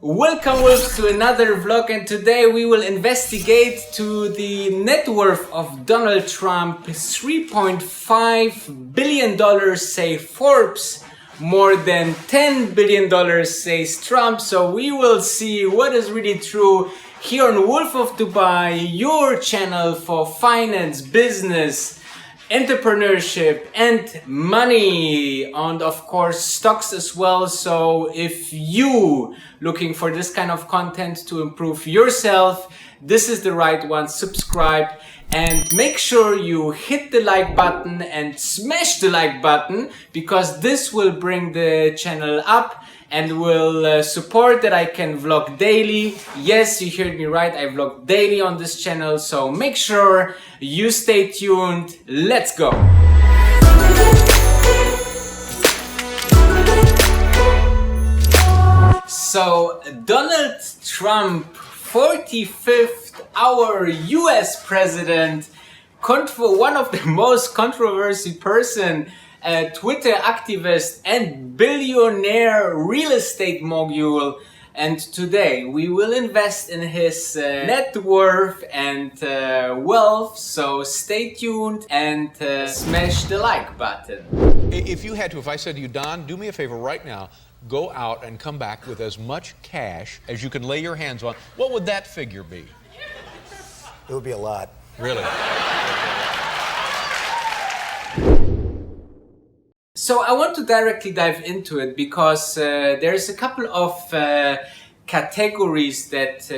Welcome Wolves to another vlog, and today we will investigate to the net worth of Donald Trump. $3.5 billion say Forbes, more than $10 billion says Trump. So we will see what is really true here on Wolf of Dubai, your channel for finance, business, entrepreneurship and money, and of course stocks as well. So if you looking for this kind of content to improve yourself, this is the right one. Subscribe and make sure you hit the like button and smash the like button, because this will bring the channel up and will support that I can vlog daily. Yes, you heard me right, I vlog daily on this channel, so make sure you stay tuned. Let's go! So, Donald Trump, 45th, our US president, one of the most controversial person, Twitter activist and billionaire real estate mogul, and today we will invest in his net worth and wealth. So stay tuned and smash the like button. If I said to you, Don, do me a favor right now, go out and come back with as much cash as you can lay your hands on, what would that figure be? It would be a lot. Really? So I want to directly dive into it because there's a couple of categories that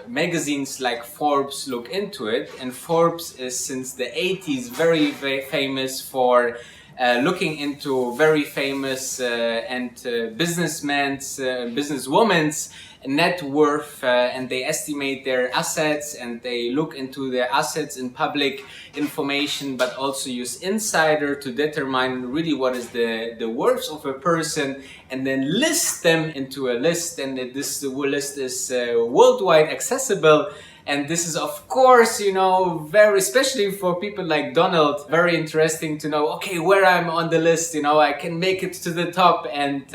magazines like Forbes look into it, and Forbes is since the 80s very, very famous for looking into very famous and businessmen's, businesswomen's net worth, and they estimate their assets and they look into their assets in public information, but also use insider to determine really what is the worth of a person, and then list them into a list, and this list is worldwide accessible. And this is, of course, very, especially for people like Donald, very interesting to know, okay, where I'm on the list, I can make it to the top, and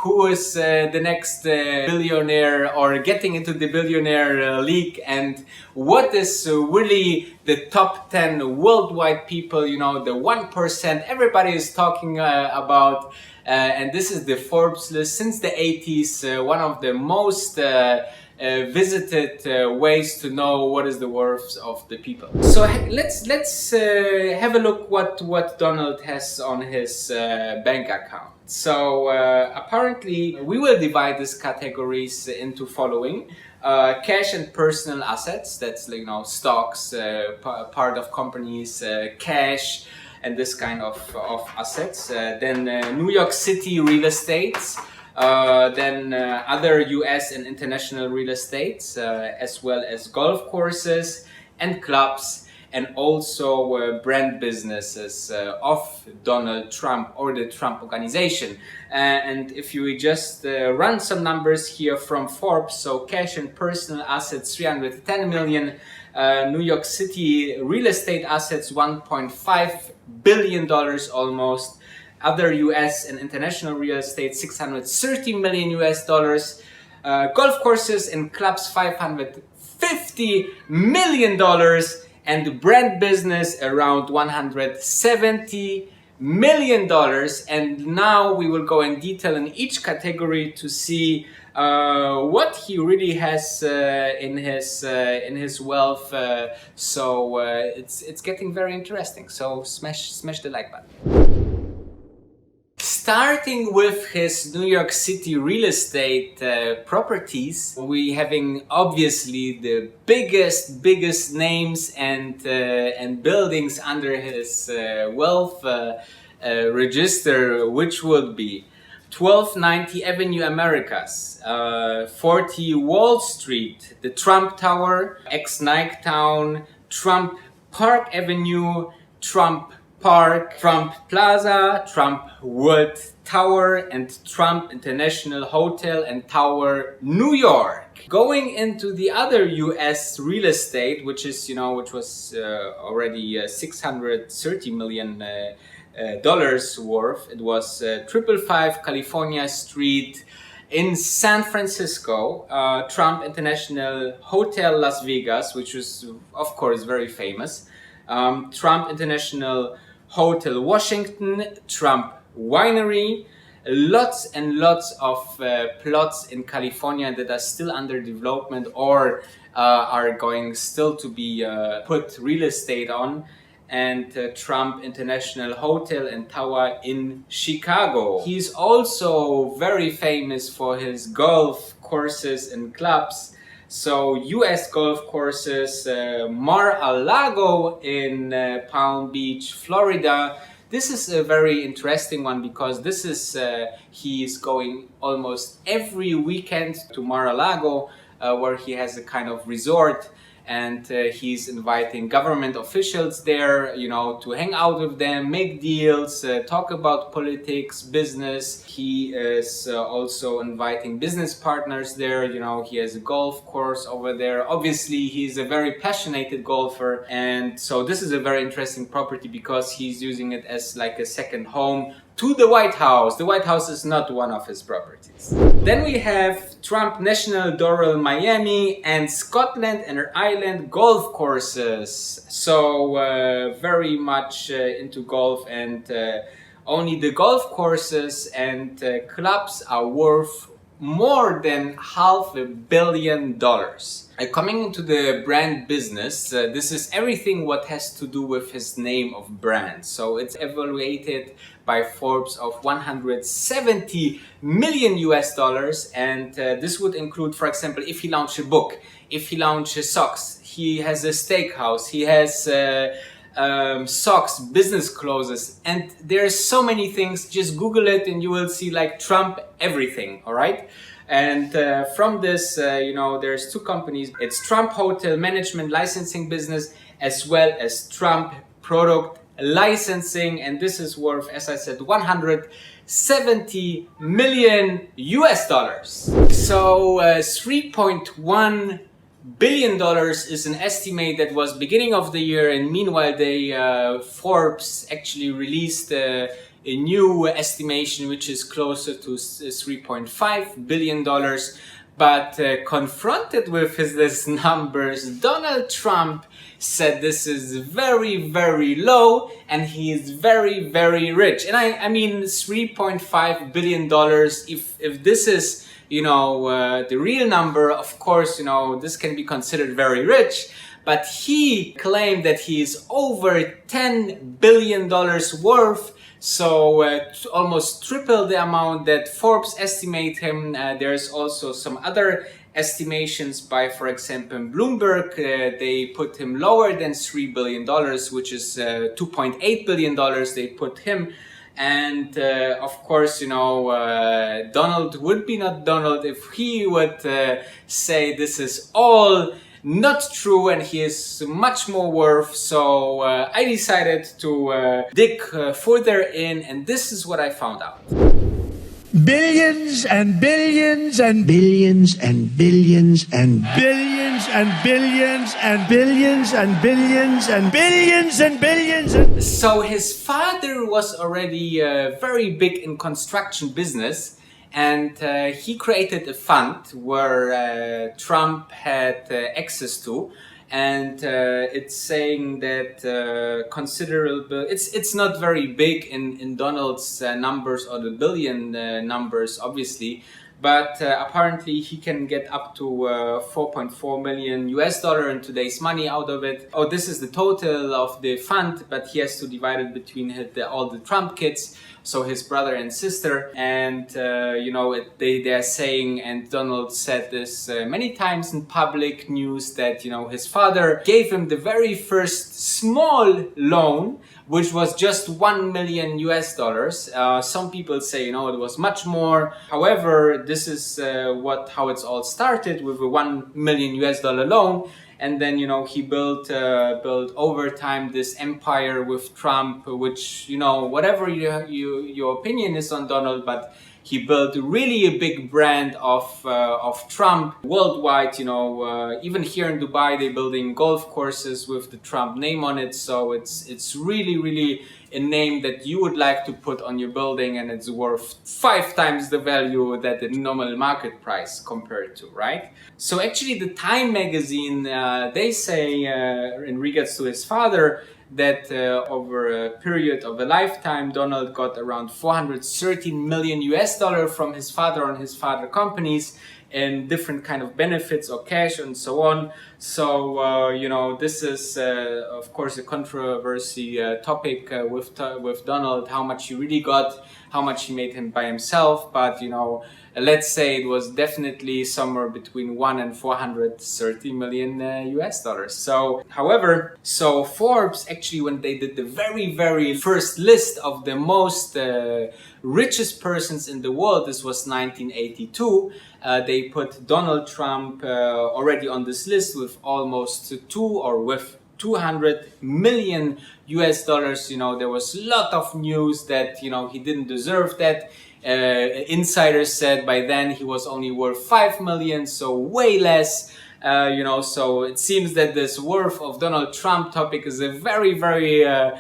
who is the next billionaire or getting into the billionaire league, and what is really the top 10 worldwide people, the 1% everybody is talking about. And this is the Forbes list since the 80s, one of the most visited ways to know what is the worth of the people. So let's have a look what Donald has on his bank account. So apparently we will divide these categories into following: cash and personal assets, that's stocks, part of companies, cash and this kind of assets. Then New York City real estate. Then other US and international real estates, as well as golf courses and clubs, and also brand businesses of Donald Trump or the Trump organization. And if you just run some numbers here from Forbes, so cash and personal assets 310 million, New York City real estate assets $1.5 billion almost, other US and international real estate $630 million US, golf courses and clubs $550 million, and brand business around $170 million. And now we will go in detail in each category to see what he really has in his wealth. So it's getting very interesting. So smash the like button. Starting with his New York City real estate properties, we having obviously the biggest names and buildings under his wealth register, which would be 1290 Avenue Americas, 40 Wall Street, the Trump Tower, Nike Town, Trump Park Avenue, Trump Park, Trump Plaza, Trump Wood Tower, and Trump International Hotel and Tower, New York. Going into the other US real estate, which is, which was already $630 million dollars worth. It was 555 California Street, in San Francisco, Trump International Hotel Las Vegas, which was of course very famous, Trump International Hotel Washington, Trump Winery, lots and lots of plots in California that are still under development or are going still to be put real estate on, and Trump International Hotel and Tower in Chicago. He's also very famous for his golf courses and clubs. So US golf courses, Mar-a-Lago in Palm Beach, Florida. This is a very interesting one because this is he's going almost every weekend to Mar-a-Lago, where he has a kind of resort, and he's inviting government officials there, you know, to hang out with them, make deals, talk about politics, business. He is also inviting business partners there. You know, he has a golf course over there. Obviously, he's a very passionate golfer, and so this is a very interesting property because he's using it as like a second home to the White House. The White House is not one of his properties. Then we have Trump National Doral Miami and Scotland and Ireland golf courses. So very much into golf, and only the golf courses and clubs are worth more than $500 million. Coming into the brand business, this is everything what has to do with his name of brand. So it's evaluated by Forbes of 170 million US dollars, and this would include, for example, if he launched a book, if he launches socks, he has a steakhouse, he has socks, business clothes, and there's so many things. Just Google it and you will see like Trump everything, all right? And from this, you know, there's two companies. It's Trump Hotel Management Licensing Business as well as Trump Product Licensing, and this is worth, as I said, 170 million US dollars. So $3.1 billion is an estimate that was beginning of the year, and meanwhile Forbes actually released a new estimation which is closer to $3.5 billion. But confronted with these numbers, Donald Trump said this is very, very low and he is very, very rich. And I mean $3.5 billion, if this is, you know, the real number, of course, you know, this can be considered very rich. But he claimed that he is over $10 billion worth. So almost triple the amount that Forbes estimate him. There's also some other estimations by, for example, Bloomberg. They put him lower than $3 billion, which is $2.8 billion they put him. And of course, you know, Donald would be not Donald if he would say this is all not true and he is much more worth. So I decided to dig further in, and this is what I found out. Billions and billions and billions and billions and billions and billions and billions and billions and billions and billions and So his father was already very big in construction business, and he created a fund where Trump had access to, and it's saying that considerable, it's not very big in Donald's numbers or the billion numbers obviously, but apparently he can get up to 4.4 million US dollar in today's money out of it. Oh, this is the total of the fund, but he has to divide it between all the Trump kids, so his brother and sister. And you know, they are saying, and Donald said this many times in public news, that, you know, his father gave him the very first small loan, which was just 1 million US dollars. Some people say, you know, it was much more. However, this is how it's all started, with a 1 million US dollar loan. And then, you know, he built over time this empire with Trump, which, you know, whatever your opinion is on Donald, but He built really a big brand of Trump worldwide. Even here in Dubai, they're building golf courses with the Trump name on it. So it's really a name that you would like to put on your building, and it's worth 5 times the value that the normal market price compared to, right? So actually the Time magazine, they say in regards to his father, that over a period of a lifetime, Donald got around 413 million US dollar from his father on his father companies, and different kind of benefits or cash and so on. So this is of course a controversy topic with Donald, how much he really got, how much he made him by himself. But let's say it was definitely somewhere between 1 and 430 million US dollars. So however, Forbes actually, when they did the very first list of the most richest persons in the world, this was 1982, they put Donald Trump already on this list with almost 200 million US dollars. There was a lot of news that he didn't deserve that. Insiders said by then he was only worth 5 million, so way less. So it seems that this worth of Donald Trump topic is a very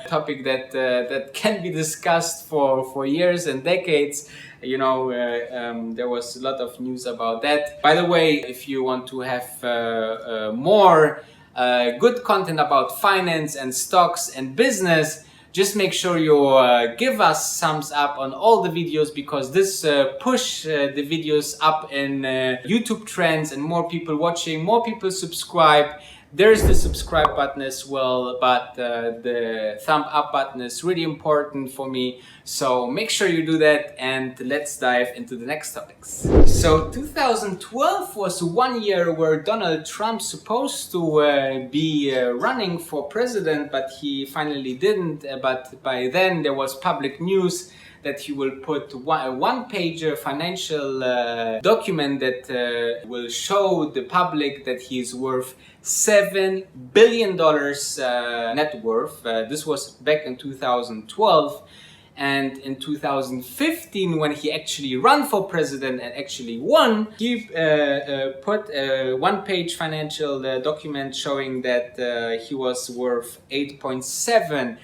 topic that can be discussed for years and decades. There was a lot of news about that. By the way, if you want to have more good content about finance and stocks and business, just make sure you give us thumbs up on all the videos, because this push the videos up in YouTube trends, and more people watching, more people subscribe. There's the subscribe button as well, but the thumb up button is really important for me. So make sure you do that, and let's dive into the next topics. So 2012 was 1 year where Donald Trump supposed to be running for president, but he finally didn't. But by then there was public news that he will put a one-page financial document that will show the public that he is worth $7 billion net worth. This was back in 2012. And in 2015, when he actually ran for president and actually won, he put a one-page financial document showing that he was worth $8.7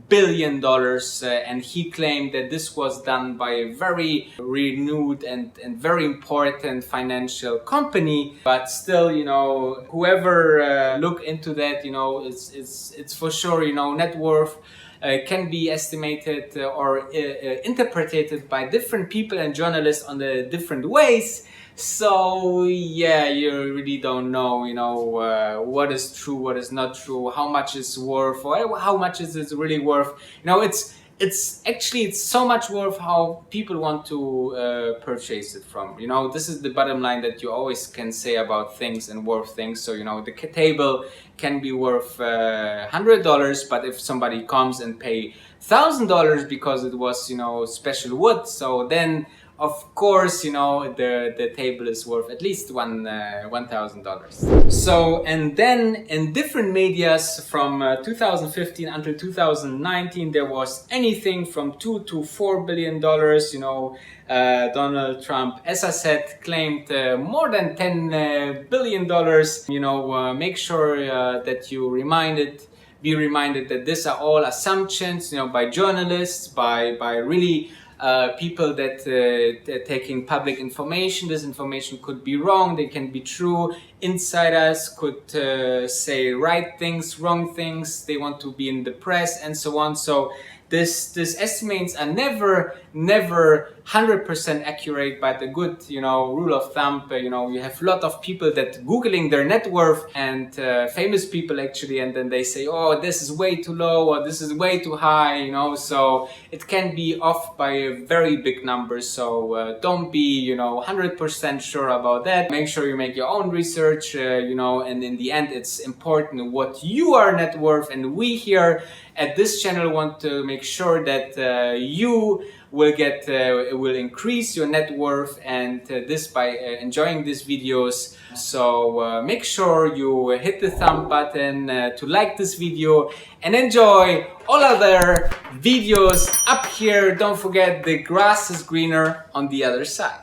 billion, and he claimed that this was done by a very renewed and very important financial company. But still, whoever look into that, it's for sure, net worth can be estimated or interpreted by different people and journalists on the different ways. So yeah, you really don't know, what is true, what is not true, how much is worth, or how much is it really worth. It's actually so much worth how people want to purchase it from. This is the bottom line that you always can say about things and worth things. So the table can be worth $100, but if somebody comes and pay $1,000 because it was special wood, so then of course, the table is worth at least $1,000. So, and then in different medias from 2015 until 2019, there was anything from $2 to $4 billion. Donald Trump, as I said, claimed more than $10 billion. Make sure that you be reminded that these are all assumptions, by journalists, by really people that taking public information. This information could be wrong, they can be true. Insiders could say right things, wrong things. They want to be in the press and so on. So this estimates are never 100% accurate, but a good rule of thumb. You have a lot of people that googling their net worth, and famous people actually, and then they say, oh, this is way too low or this is way too high. So it can be off by a very big number. So don't be 100% sure about that. Make sure you make your own research. And in the end, it's important what you are net worth, and we here at this channel want to make sure that you will get a will increase your net worth, and this by enjoying these videos. So make sure you hit the thumb button to like this video and enjoy all other videos up here. Don't forget, the grass is greener on the other side.